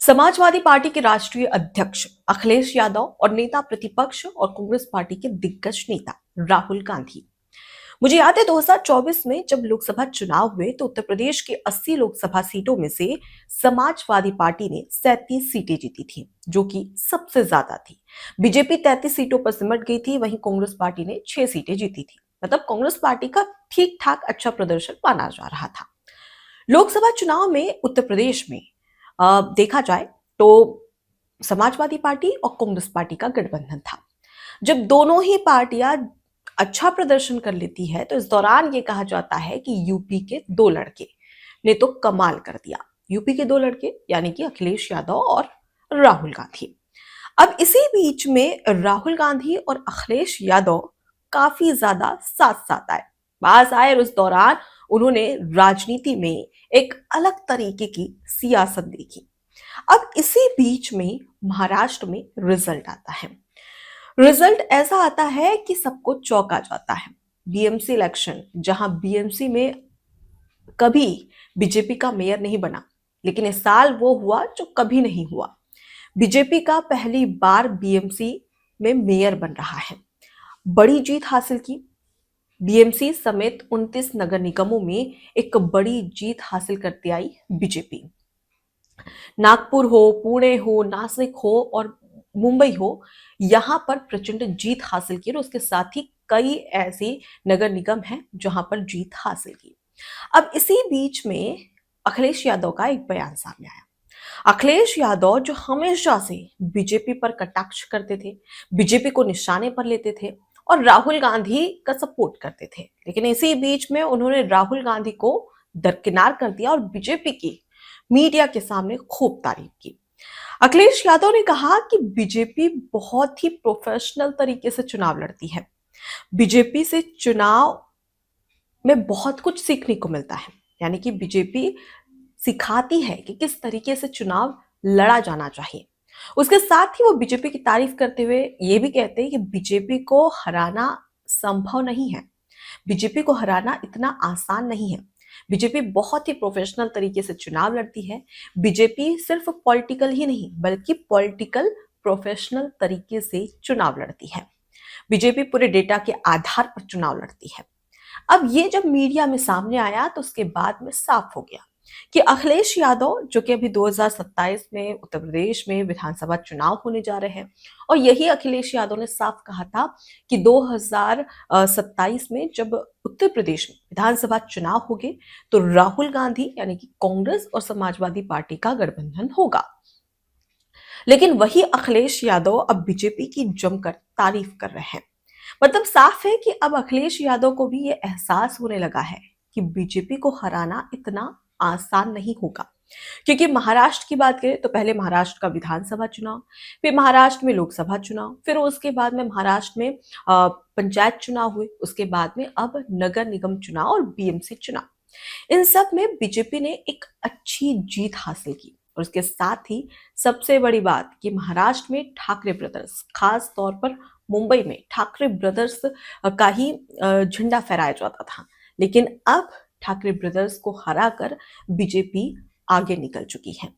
Samajwadi party के राष्ट्रीय अध्यक्ष अखिलेश यादव और नेता प्रतिपक्ष और कांग्रेस पार्टी के दिग्गज नेता राहुल गांधी। मुझे याद है 2024 में जब लोकसभा चुनाव हुए तो उत्तर प्रदेश के 80 लोकसभा सीटों में से समाजवादी पार्टी ने 37 सीटें जीती थी, जो कि सबसे ज्यादा थी। बीजेपी 33 सीटों पर सिमट गई थी, वहीं कांग्रेस पार्टी ने 6 सीटें जीती थी। मतलब कांग्रेस पार्टी का ठीक ठाक अच्छा प्रदर्शन माना जा रहा था। लोकसभा चुनाव में उत्तर प्रदेश में देखा जाए तो समाजवादी पार्टी और कांग्रेस पार्टी का गठबंधन था। जब दोनों ही पार्टियां अच्छा प्रदर्शन कर लेती है तो इस दौरान ये कहा जाता है कि यूपी के दो लड़के ने तो कमाल कर दिया। यूपी के दो लड़के यानी कि अखिलेश यादव और राहुल गांधी। अब इसी बीच में राहुल गांधी और अखिलेश यादव काफी ज्यादा साथ साथ आए, पास आए और उस दौरान उन्होंने राजनीति में एक अलग तरीके की सियासत देखी। अब इसी बीच में महाराष्ट्र में रिजल्ट आता है। रिजल्ट ऐसा आता है कि सबको चौंका जाता है। बीएमसी इलेक्शन, जहां बीएमसी में कभी बीजेपी का मेयर नहीं बना, लेकिन इस साल वो हुआ जो कभी नहीं हुआ। बीजेपी का पहली बार बीएमसी में मेयर बन रहा है। बड़ी जीत हासिल की। बीएमसी समेत 29 नगर निगमों में एक बड़ी जीत हासिल करती आई बीजेपी। नागपुर हो, पुणे हो, नासिक हो और मुंबई हो, यहां पर प्रचंड जीत हासिल की और उसके साथ ही कई ऐसे नगर निगम हैं जहां पर जीत हासिल की। अब इसी बीच में अखिलेश यादव का एक बयान सामने आया। अखिलेश यादव जो हमेशा से बीजेपी पर कटाक्ष करते थे, बीजेपी को निशाने पर लेते थे और राहुल गांधी का सपोर्ट करते थे, लेकिन इसी बीच में उन्होंने राहुल गांधी को दरकिनार कर दिया और बीजेपी की मीडिया के सामने खूब तारीफ की। अखिलेश यादव ने कहा कि बीजेपी बहुत ही प्रोफेशनल तरीके से चुनाव लड़ती है। बीजेपी से चुनाव में बहुत कुछ सीखने को मिलता है, यानी कि बीजेपी सिखाती है कि किस तरीके से चुनाव लड़ा जाना चाहिए। उसके साथ ही वो बीजेपी की तारीफ करते हुए ये भी कहते हैं कि बीजेपी को हराना संभव नहीं है, बीजेपी को हराना इतना आसान नहीं है। बीजेपी बहुत ही प्रोफेशनल तरीके से चुनाव लड़ती है। बीजेपी सिर्फ पॉलिटिकल ही नहीं बल्कि पॉलिटिकल प्रोफेशनल तरीके से चुनाव लड़ती है। बीजेपी पूरे डेटा के आधार पर चुनाव लड़ती है। अब ये जब मीडिया में सामने आया तो उसके बाद में साफ हो गया कि अखिलेश यादव, जो कि अभी 2027 में उत्तर प्रदेश में विधानसभा चुनाव होने जा रहे हैं, और यही अखिलेश यादव ने साफ कहा था कि 2027 में जब उत्तर प्रदेश में विधानसभा चुनाव होंगे तो राहुल गांधी यानी कि कांग्रेस और समाजवादी पार्टी का गठबंधन होगा। लेकिन वही अखिलेश यादव अब बीजेपी की जमकर तारीफ कर रहे हैं। मतलब साफ है कि अब अखिलेश यादव को भी ये एहसास होने लगा है कि बीजेपी को हराना इतना आसान नहीं होगा। क्योंकि महाराष्ट्र की बात करें तो पहले महाराष्ट्र का विधानसभा चुनाव, फिर महाराष्ट्र में लोकसभा चुनाव, फिर उसके बाद में महाराष्ट्र में पंचायत चुनाव हुए, उसके बाद में अब नगर निगम चुनाव और बीएमसी चुनाव। इन सब में बीजेपी ने एक अच्छी जीत हासिल की और उसके साथ ही सबसे बड़ी बात कि महाराष्ट्र में ठाकरे ब्रदर्स, खास तौर पर मुंबई में ठाकरे ब्रदर्स का ही झंडा फहराया जाता था, लेकिन अब ठाकरे ब्रदर्स को हराकर बीजेपी आगे निकल चुकी है।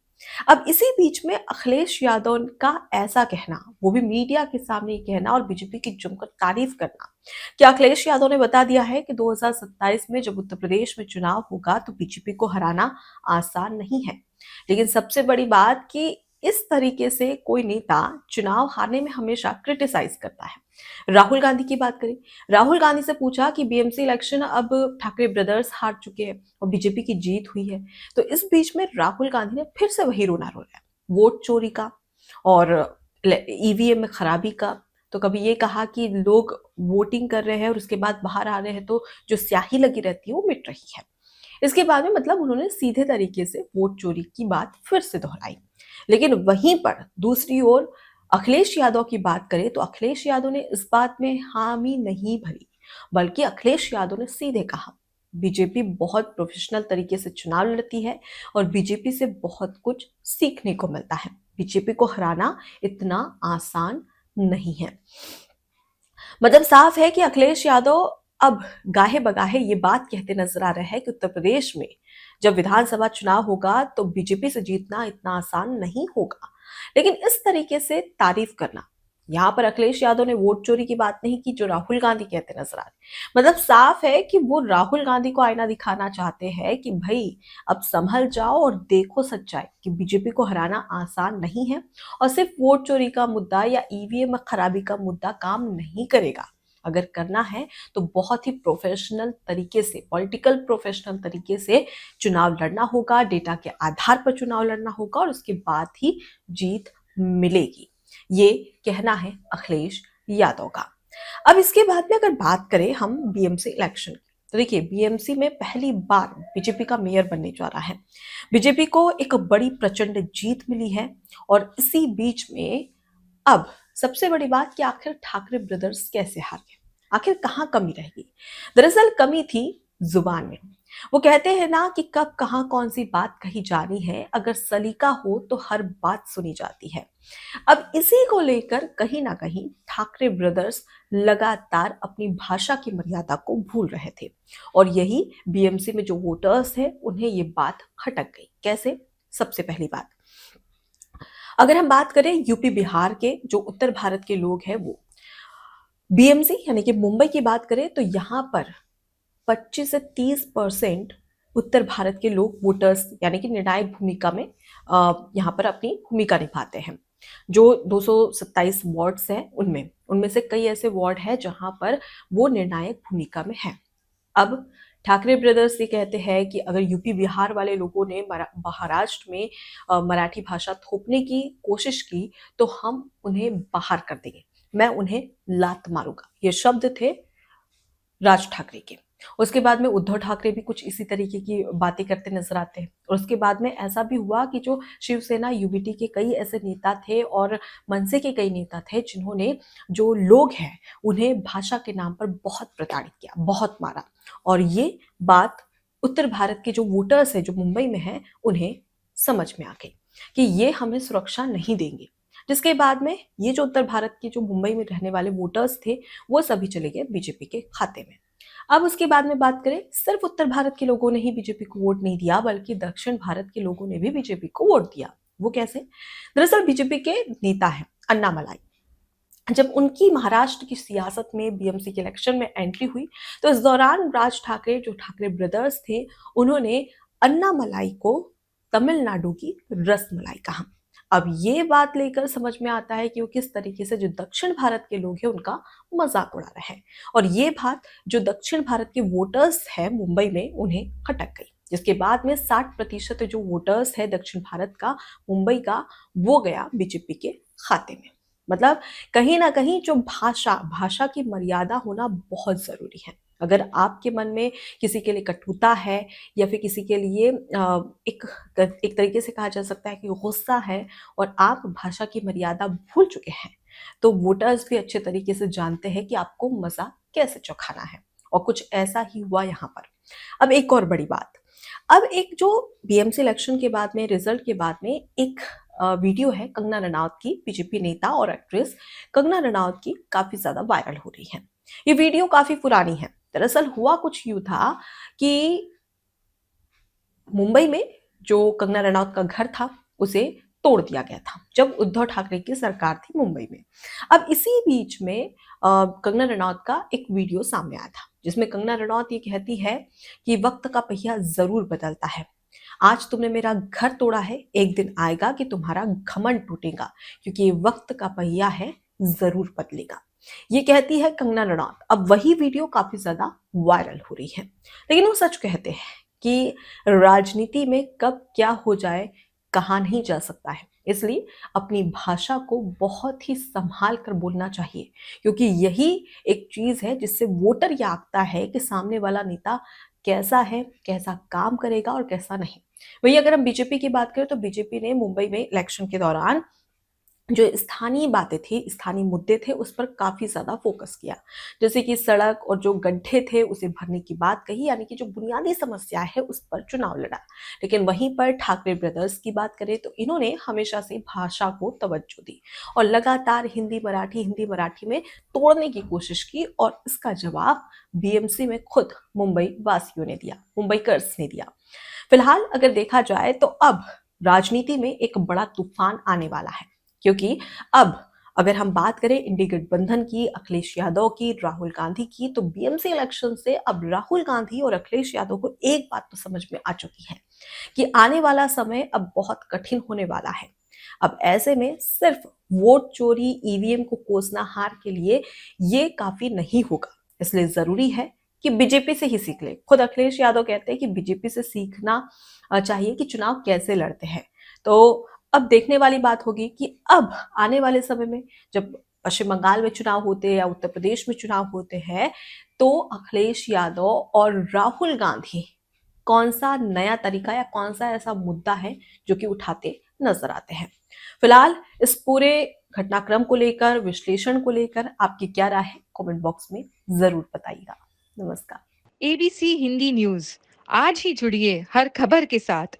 अब इसी बीच में अखिलेश यादव का ऐसा कहना, वो भी मीडिया के सामने कहना और बीजेपी की जमकर तारीफ करना कि अखिलेश यादव ने बता दिया है कि 2027 में जब उत्तर प्रदेश में चुनाव होगा तो बीजेपी को हराना आसान नहीं है। लेकिन सबसे बड़ी बात कि इस तरीके से कोई नेता चुनाव हारने में हमेशा क्रिटिसाइज करता है। राहुल गांधी की बात करें, राहुल गांधी से पूछा कि बीएमसी इलेक्शन अब ठाकरे ब्रदर्स हार चुके हैं और बीजेपी की जीत हुई है, तो इस बीच में राहुल गांधी ने फिर से वही रोना रोया, वोट चोरी का और ईवीएम में खराबी का। तो कभी ये कहा कि लोग वोटिंग कर रहे हैं और उसके बाद बाहर आ रहे हैं तो जो स्याही लगी रहती है वो मिट रही है। इसके बाद में मतलब उन्होंने सीधे तरीके से वोट चोरी की बात फिर से दोहराई। लेकिन वहीं पर दूसरी ओर अखिलेश यादव की बात करें तो अखिलेश यादव ने इस बात में हामी नहीं भरी, बल्कि अखिलेश यादव ने सीधे कहा बीजेपी बहुत प्रोफेशनल तरीके से चुनाव लड़ती है और बीजेपी से बहुत कुछ सीखने को मिलता है। बीजेपी को हराना इतना आसान नहीं है। मतलब साफ है कि अखिलेश यादव अब गाहे बगाहे ये बात कहते नजर आ रहे हैं कि उत्तर प्रदेश में जब विधानसभा चुनाव होगा तो बीजेपी से जीतना इतना आसान नहीं होगा। लेकिन इस तरीके से तारीफ करना, यहाँ पर अखिलेश यादव ने वोट चोरी की बात नहीं की जो राहुल गांधी कहते नजर आ रहे। मतलब साफ है कि वो राहुल गांधी को आईना दिखाना चाहते हैं कि भाई अब संभल जाओ और देखो सच्चाई कि बीजेपी को हराना आसान नहीं है और सिर्फ वोट चोरी का मुद्दा या ईवीएम खराबी का मुद्दा काम नहीं करेगा। अगर करना है तो बहुत ही प्रोफेशनल तरीके से, पॉलिटिकल प्रोफेशनल तरीके से चुनाव लड़ना होगा, डेटा के आधार पर चुनाव लड़ना होगा और उसके बाद ही जीत मिलेगी। ये कहना है अखिलेश यादव का। अब इसके बाद में अगर बात करें हम बीएमसी इलेक्शन की, तो देखिए बीएमसी में पहली बार बीजेपी का मेयर बनने जा रहा है। बीजेपी को एक बड़ी प्रचंड जीत मिली है और इसी बीच में अब सबसे बड़ी बात कि आखिर ठाकरे ब्रदर्स कैसे हार गए, आखिर कहाँ कमी रह गई। दरअसल कमी थी जुबान में। वो कहते हैं ना कि कब कहाँ कौन सी बात कही जानी है, अगर सलीका हो तो हर बात सुनी जाती है। अब इसी को लेकर कहीं ना कहीं ठाकरे ब्रदर्स लगातार अपनी भाषा की मर्यादा को भूल रहे थे और यही बीएमसी में जो वोटर्स है उन्हें ये बात खटक गई। कैसे? सबसे पहली बात, अगर हम बात करें यूपी बिहार के जो उत्तर भारत के लोग हैं, वो बीएमसी यानी कि मुंबई की बात करें तो यहाँ पर 25 से 30% उत्तर भारत के लोग वोटर्स यानी कि निर्णायक भूमिका में यहाँ पर अपनी भूमिका निभाते हैं। जो 227 वार्ड्स हैं उनमें उनमें से कई ऐसे वार्ड हैं जहां पर वो निर्णायक भूमिका में है। अब ठाकरे ब्रदर्स ये कहते हैं कि अगर यूपी बिहार वाले लोगों ने महाराष्ट्र में मराठी भाषा थोपने की कोशिश की तो हम उन्हें बाहर कर देंगे, मैं उन्हें लात मारूंगा। ये शब्द थे राज ठाकरे के। उसके बाद में उद्धव ठाकरे भी कुछ इसी तरीके की बातें करते नजर आते हैं और उसके बाद में ऐसा भी हुआ कि जो शिवसेना यूबीटी के कई ऐसे नेता थे और मनसे के कई नेता थे जिन्होंने जो लोग हैं उन्हें भाषा के नाम पर बहुत प्रताड़ित किया, बहुत मारा और ये बात उत्तर भारत के जो वोटर्स हैं जो मुंबई में हैं उन्हें समझ में आ गई कि ये हमें सुरक्षा नहीं देंगे। जिसके बाद में ये जो उत्तर भारत के जो मुंबई में रहने वाले वोटर्स थे वो सभी चले गए बीजेपी के खाते में। अब उसके बाद में बात करें, सिर्फ उत्तर भारत के लोगों ने ही बीजेपी को वोट नहीं दिया बल्कि दक्षिण भारत के लोगों ने भी बीजेपी को वोट दिया। वो कैसे? दरअसल बीजेपी के नेता हैं अन्नामलाई, जब उनकी महाराष्ट्र की सियासत में बीएमसी के इलेक्शन में एंट्री हुई तो इस दौरान राज ठाकरे जो ठाकरे ब्रदर्स थे उन्होंने अन्नामलाई को तमिलनाडु की रसमलाई कहा। अब ये बात लेकर समझ में आता है कि वो किस तरीके से जो दक्षिण भारत के लोग हैं उनका मजाक उड़ा रहे हैं और ये बात जो दक्षिण भारत के वोटर्स हैं मुंबई में उन्हें खटक गई। जिसके बाद में 60% जो वोटर्स है दक्षिण भारत का मुंबई का वो गया बीजेपी के खाते में। मतलब कहीं ना कहीं जो भाषा की मर्यादा होना बहुत जरूरी है। अगर आपके मन में किसी के लिए कटुता है या फिर किसी के लिए एक तरीके से कहा जा सकता है कि गुस्सा है और आप भाषा की मर्यादा भूल चुके हैं तो वोटर्स भी अच्छे तरीके से जानते हैं कि आपको मजा कैसे चौंकाना है और कुछ ऐसा ही हुआ यहाँ पर। अब एक और बड़ी बात, अब एक जो बीएमसी इलेक्शन के बाद में रिजल्ट के बाद में एक वीडियो है कंगना रनौत की, बीजेपी नेता और एक्ट्रेस कंगना रनौत की काफी ज्यादा वायरल हो रही है। ये वीडियो काफी पुरानी है। दरअसल हुआ कुछ यूं था कि मुंबई में जो कंगना रनौत का घर था उसे तोड़ दिया गया था जब उद्धव ठाकरे की सरकार थी मुंबई में। अब इसी बीच में कंगना रनौत का एक वीडियो सामने आया था जिसमें कंगना रनौत ये कहती है कि वक्त का पहिया जरूर बदलता है, आज तुमने मेरा घर तोड़ा है, एक दिन आएगा कि तुम्हारा घमंड टूटेगा क्योंकि ये वक्त का पहिया है, जरूर बदलेगा। ये कहती है कंगना रनौत। अब वही वीडियो काफी ज्यादा वायरल हो रही है लेकिन वो सच कहते हैं कि राजनीति में कब क्या हो जाए कहा नहीं जा सकता है, इसलिए अपनी भाषा को बहुत ही संभाल कर बोलना चाहिए क्योंकि यही एक चीज है जिससे वोटर ये आंकता है कि सामने वाला नेता कैसा है, कैसा काम करेगा और कैसा नहीं। वही अगर हम बीजेपी की बात करें तो बीजेपी ने मुंबई में इलेक्शन के दौरान जो स्थानीय बातें थी, स्थानीय मुद्दे थे उस पर काफी ज्यादा फोकस किया, जैसे कि सड़क और जो गड्ढे थे उसे भरने की बात कही, यानी कि जो बुनियादी समस्या है उस पर चुनाव लड़ा। लेकिन वहीं पर ठाकरे ब्रदर्स की बात करें तो इन्होंने हमेशा से भाषा को तवज्जो दी और लगातार हिंदी मराठी में तोड़ने की कोशिश की और इसका जवाब बीएमसी में खुद मुंबई वासियों ने दिया, मुंबईकर्स ने दिया। फिलहाल अगर देखा जाए तो अब राजनीति में एक बड़ा तूफान आने वाला है, क्योंकि अब अगर हम बात करें इंडी गठबंधन की, अखिलेश यादव की, राहुल गांधी की, तो बीएमसी इलेक्शन से अब राहुल गांधी और अखिलेश यादव को एक बात तो समझ में आ चुकी है कि आने वाला समय अब बहुत कठिन होने वाला है। अब ऐसे में सिर्फ वोट चोरी, ईवीएम को कोसना हार के लिए ये काफी नहीं होगा। इसलिए जरूरी है कि बीजेपी से ही सीख ले। खुद अखिलेश यादव कहते हैं कि बीजेपी से सीखना चाहिए कि चुनाव कैसे लड़ते हैं। तो अब देखने वाली बात होगी कि अब आने वाले समय में जब पश्चिम बंगाल में चुनाव होते हैं या उत्तर प्रदेश में चुनाव होते हैं, तो अखिलेश यादव और राहुल गांधी कौन सा नया तरीका या कौन सा ऐसा मुद्दा है जो कि उठाते नजर आते हैं। फिलहाल इस पूरे घटनाक्रम को लेकर, विश्लेषण को लेकर आपकी क्या राय है, कमेंट बॉक्स में जरूर बताइएगा। नमस्कार। एबीसी हिंदी न्यूज आज ही जुड़िए हर खबर के साथ